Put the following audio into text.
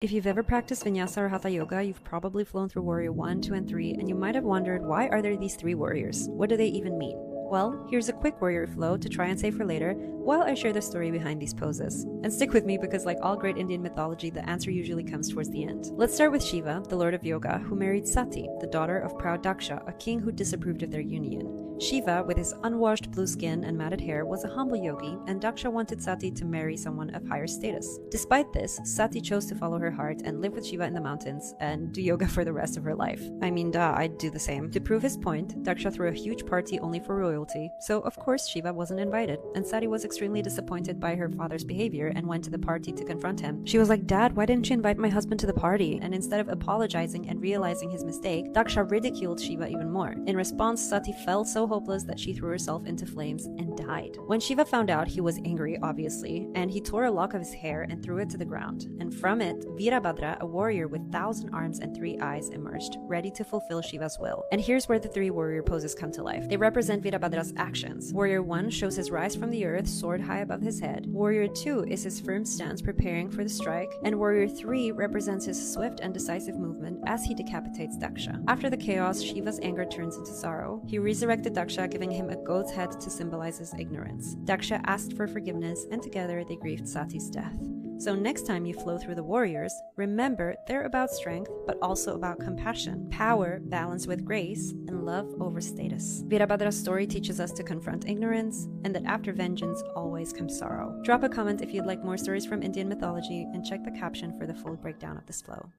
If you've ever practiced Vinyasa or Hatha Yoga, you've probably flown through Warrior 1, 2, and 3, and you might have wondered, why are there these three warriors? What do they even mean? Well, here's a quick warrior flow to try and save for later while I share the story behind these poses. And stick with me because like all great Indian mythology, the answer usually comes towards the end. Let's start with Shiva, the lord of yoga, who married Sati, the daughter of proud Daksha, a king who disapproved of their union. Shiva, with his unwashed blue skin and matted hair, was a humble yogi, and Daksha wanted Sati to marry someone of higher status. Despite this, Sati chose to follow her heart and live with Shiva in the mountains and do yoga for the rest of her life. I mean, duh, I'd do the same. To prove his point, Daksha threw a huge party only for royalty, so of course Shiva wasn't invited, and Sati was extremely disappointed by her father's behavior and went to the party to confront him. She was like, "Dad, why didn't you invite my husband to the party?" And instead of apologizing and realizing his mistake, Daksha ridiculed Shiva even more. In response, Sati felt so hopeless that she threw herself into flames and died. When Shiva found out, he was angry, obviously, and he tore a lock of his hair and threw it to the ground. And from it, Virabhadra, a warrior with 1,000 arms and 3 eyes, emerged, ready to fulfill Shiva's will. And here's where the three warrior poses come to life. They represent Virabhadra's actions. Warrior 1 shows his rise from the earth, sword high above his head. Warrior 2 is his firm stance preparing for the strike. And Warrior 3 represents his swift and decisive movement as he decapitates Daksha. After the chaos, Shiva's anger turns into sorrow. He resurrected Daksha, giving him a goat's head to symbolize his ignorance. Daksha asked for forgiveness, and together they grieved Sati's death. So next time you flow through the warriors, remember they're about strength, but also about compassion, power balanced with grace, and love over status. Virabhadra's story teaches us to confront ignorance, and that after vengeance always comes sorrow. Drop a comment if you'd like more stories from Indian mythology, and check the caption for the full breakdown of this flow.